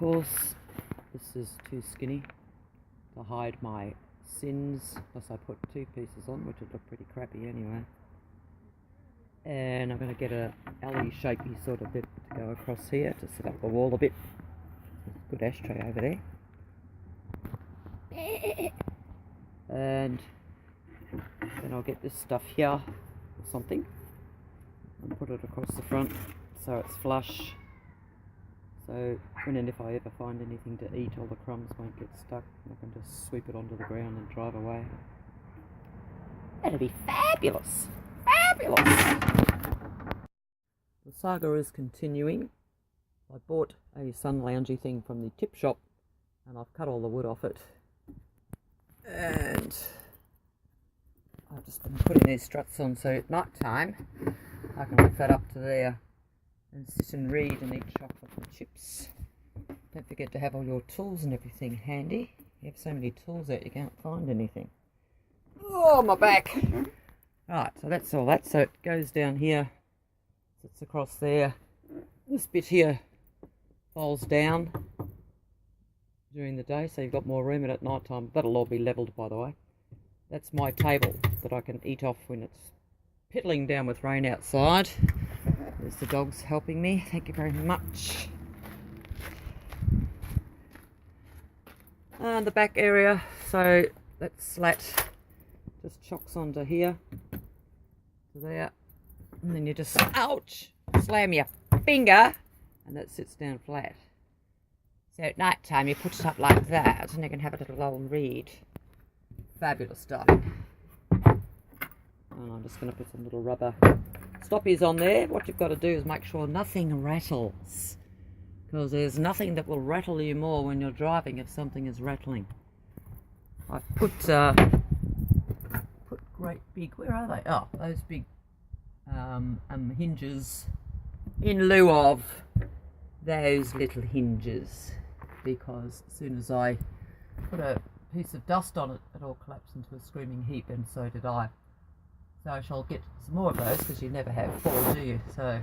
course this is too skinny to hide my sins, plus I put 2 pieces on, which would look pretty crappy anyway. And I'm going to get a alley shapey sort of bit to go across here to set up the wall a bit. Good ashtray over there. And then I'll get this stuff here or something and put it across the front so it's flush. So when and if I ever find anything to eat, all the crumbs won't get stuck. I can just sweep it onto the ground and drive away. That'll be fabulous! Fabulous! The saga is continuing. I bought a sun loungy thing from the tip shop and I've cut all the wood off it. And I've just been putting these struts on so at night time I can lift that up to there and sit and read and eat chocolate and chips. Don't forget to have all your tools and everything handy. You have so many tools out you can't find anything. Oh, my back! Right, so that's all that. So it goes down here, sits across there. This bit here folds down during the day, so you've got more room, and at night time that'll all be levelled, by the way. That's my table that I can eat off when it's piddling down with rain outside. There's the dogs helping me, thank you very much. And the back area, so that slat just chocks onto here, to there, and then you just, ouch, slam your finger, and that sits down flat. So at night time you put it up like that, and you can have a little long read. Fabulous stuff. And I'm just going to put some little rubber stoppies on there. What you've got to do is make sure nothing rattles, because there's nothing that will rattle you more when you're driving if something is rattling. I've put great big, where are they? Oh, those big hinges in lieu of those little hinges, because as soon as I put a piece of dust on it, it all collapsed into a screaming heap, and so did I. So I shall get some more of those, because you never have 4, do you? So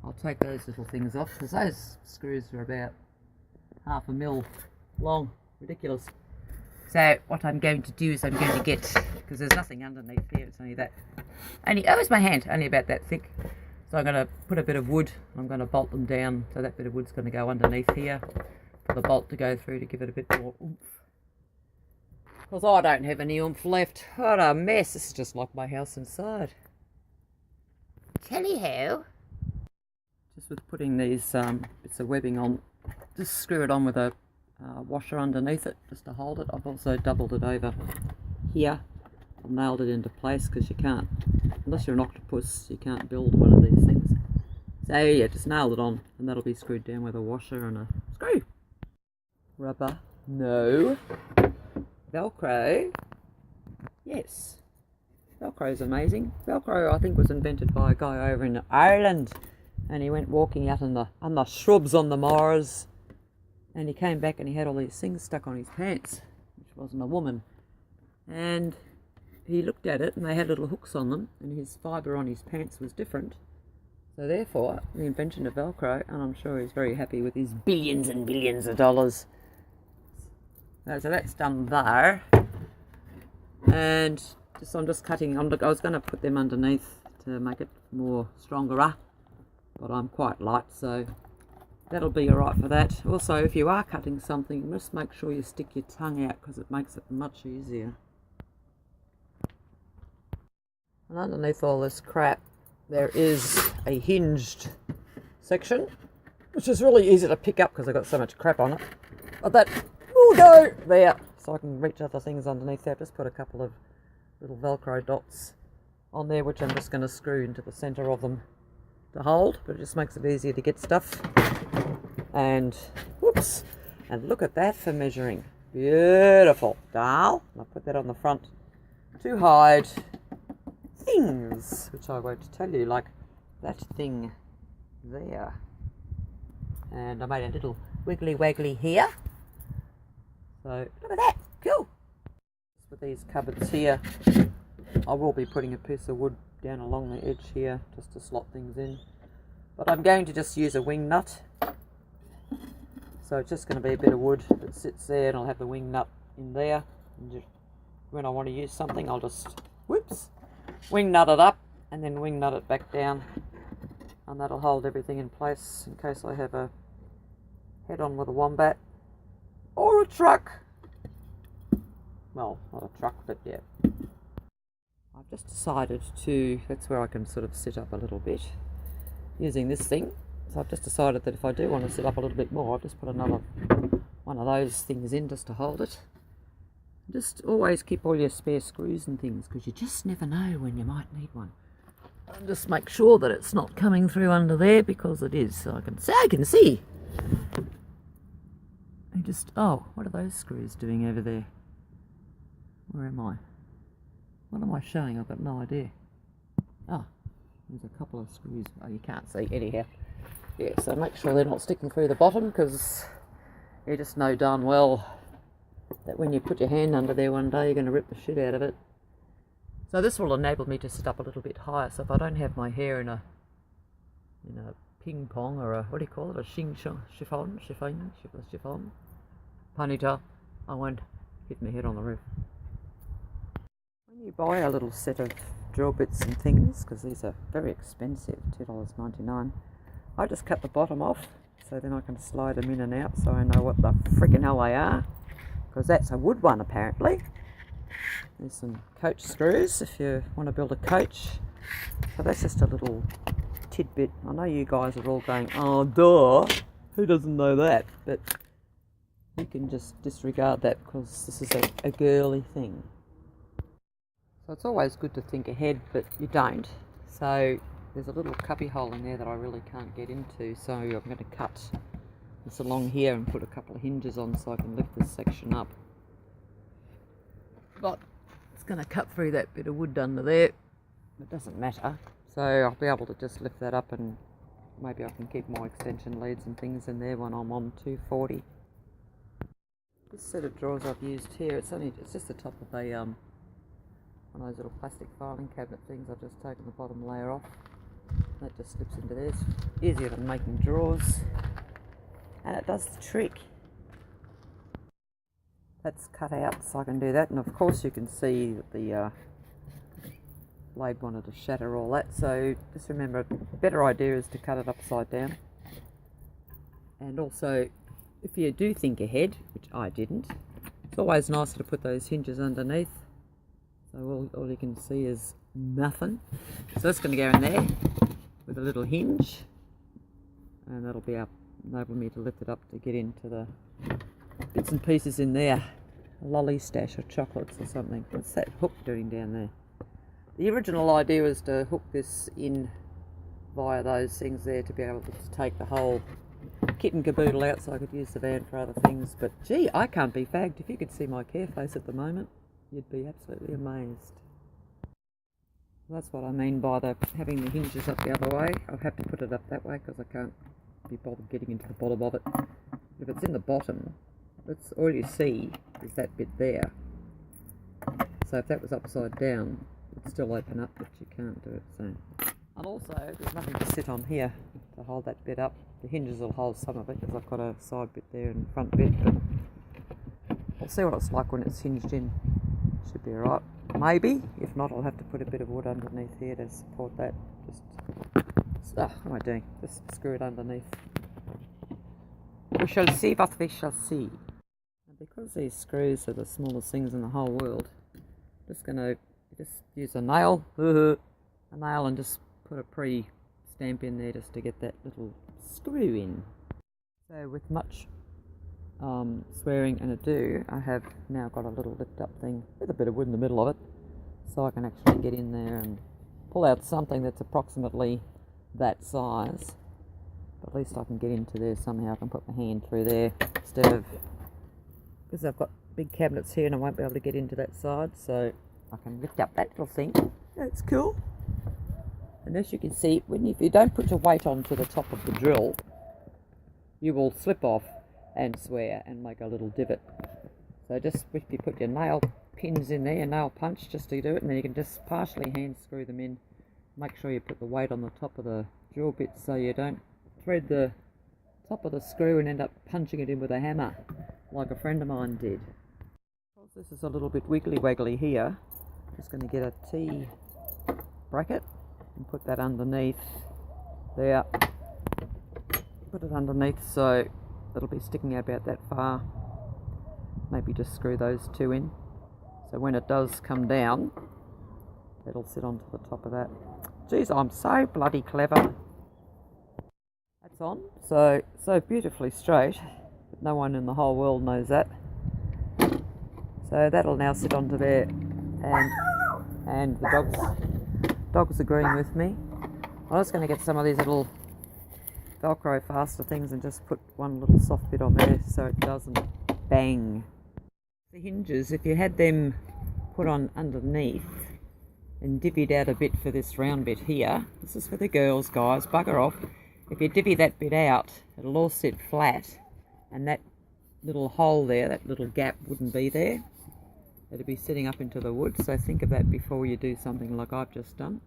I'll take those little things off, because those screws are about 1/2 mil long. Ridiculous. So what I'm going to do is I'm going to get, because there's nothing underneath here, it's only that, oh, where's my hand? Only about that thick. So I'm going to put a bit of wood, I'm going to bolt them down, so that bit of wood's going to go underneath here, for the bolt to go through to give it a bit more oomph. Because I don't have any oomph left. What a mess. This is just like my house inside. Tally-ho. Just with putting these bits of webbing on, just screw it on with a washer underneath it, just to hold it. I've also doubled it over here. I've nailed it into place, because you can't, unless you're an octopus, you can't build one of these things. So yeah, just nailed it on, and that'll be screwed down with a washer and a screw. Rubber, no. Velcro, yes. Velcro is amazing. Velcro, I think, was invented by a guy over in Ireland, and he went walking out on the shrubs on the moors, and he came back and he had all these things stuck on his pants, which wasn't a woman, and he looked at it and they had little hooks on them, and his fibre on his pants was different. So therefore, the invention of Velcro, and I'm sure he's very happy with his billions and billions of dollars. So that's done there. And I'm just cutting, I was going to put them underneath to make it more stronger, but I'm quite light, so that'll be alright for that. Also, if you are cutting something, just make sure you stick your tongue out, because it makes it much easier. And underneath all this crap, there is a hinged section, which is really easy to pick up because I've got so much crap on it. But that will go there, so I can reach other things underneath there. I've just put a couple of little Velcro dots on there, which I'm just going to screw into the centre of them to hold, but it just makes it easier to get stuff. And whoops, and look at that for measuring. Beautiful, doll. I'll put that on the front to hide things, which I won't tell you, like that thing there. And I made a little wiggly waggly here. So look at that, cool. With these cupboards here, I will be putting a piece of wood down along the edge here just to slot things in. But I'm going to just use a wing nut. So it's just going to be a bit of wood that sits there, and I'll have the wing nut in there. And just, when I want to use something, I'll just, whoops, wing nut it up and then wing nut it back down. And that'll hold everything in place in case I have a head-on with a wombat or a truck. Well, not a truck, but yeah. I've just decided to, that's where I can sort of sit up a little bit using this thing. So I've just decided that if I do want to sit up a little bit more, I'll just put another one of those things in just to hold it. Just always keep all your spare screws and things, because you just never know when you might need one. And just make sure that it's not coming through under there, because it is. So I can see. And just, oh, what are those screws doing over there? Where am I? What am I showing? I've got no idea. Oh, there's a couple of screws. Oh, you can't see anyhow. Yeah, so make sure they're not sticking through the bottom, because you just know darn well that when you put your hand under there one day, you're going to rip the shit out of it. So this will enable me to sit up a little bit higher, so if I don't have my hair in a ping pong or a, what do you call it, a chiffon ponytail, I won't hit my head on the roof. When you buy a little set of drill bits and things, because these are very expensive, $2.99, I just cut the bottom off, so then I can slide them in and out, so I know what the freaking hell they are, because that's a wood one apparently. There's some coach screws if you want to build a coach. So that's just a little tidbit. I know you guys are all going, oh duh, who doesn't know that? But you can just disregard that, because this is a girly thing. So it's always good to think ahead, but you don't. So there's a little cubby hole in there that I really can't get into, so I'm going to cut this along here and put a couple of hinges on so I can lift this section up. But it's going to cut through that bit of wood under there. It doesn't matter, so I'll be able to just lift that up, and maybe I can keep my extension leads and things in there when I'm on 240. This set of drawers I've used here, it's just the top of a one of those little plastic filing cabinet things. I've just taken the bottom layer off. That just slips into there. It's easier than making drawers, and it does the trick. That's cut out, so I can do that, and of course you can see that the blade wanted to shatter all that, so just remember, a better idea is to cut it upside down. And also, if you do think ahead, which I didn't, it's always nicer to put those hinges underneath, so all you can see is nothing. So that's going to go in there with a little hinge, and that'll be enable me to lift it up to get into the bits and pieces in there, a lolly stash of chocolates or something. What's that hook doing down there? The original idea was to hook this in via those things there to be able to take the whole kit and caboodle out so I could use the van for other things, but gee, I can't be fagged. If you could see my care face at the moment, you'd be absolutely amazed. That's what I mean by having the hinges up the other way. I'll have to put it up that way because I can't be bothered getting into the bottom of it. If it's in the bottom, that's all you see is that bit there. So if that was upside down, it'd still open up, but you can't do it. So, and also there's nothing to sit on here to hold that bit up. The hinges will hold some of it because I've got a side bit there and front bit, but I'll see what it's like when it's hinged in. Should be alright. Maybe. If not, I'll have to put a bit of wood underneath here to support that. What am I doing? Just screw it underneath. We shall see what we shall see. And because these screws are the smallest things in the whole world, I'm just going to use a nail, and just put a pre-stamp in there just to get that little screw in. So with much swearing and ado, I have now got a little lift up thing with a bit of wood in the middle of it, so I can actually get in there and pull out something that's approximately that size. But at least I can get into there somehow. I can put my hand through there instead of, because I've got big cabinets here and I won't be able to get into that side, so I can lift up that little thing. That's cool. And as you can see, if you don't put your weight onto the top of the drill, you will slip off and swear and make a little divot. So just if you put your nail pins in there, your nail punch, just to do it, and then you can just partially hand screw them in. Make sure you put the weight on the top of the drill bit so you don't thread the top of the screw and end up punching it in with a hammer, like a friend of mine did. Because this is a little bit wiggly waggly here, I'm just going to get a T bracket and put that underneath there. Put it underneath so it'll be sticking out about that far. Maybe just screw those two in. So when it does come down, it'll sit onto the top of that. Geez, I'm so bloody clever. That's on, so beautifully straight, but no one in the whole world knows that. So that'll now sit onto there, and the dog's agreeing with me. I was going to get some of these little Velcro faster things and just put one little soft bit on there so it doesn't bang. The hinges, if you had them put on underneath and divvied out a bit for this round bit here, this is for the girls, guys, bugger off. If you divvy that bit out, it'll all sit flat, and that little hole there, that little gap wouldn't be there. It'll be sitting up into the wood, so think of that before you do something like I've just done.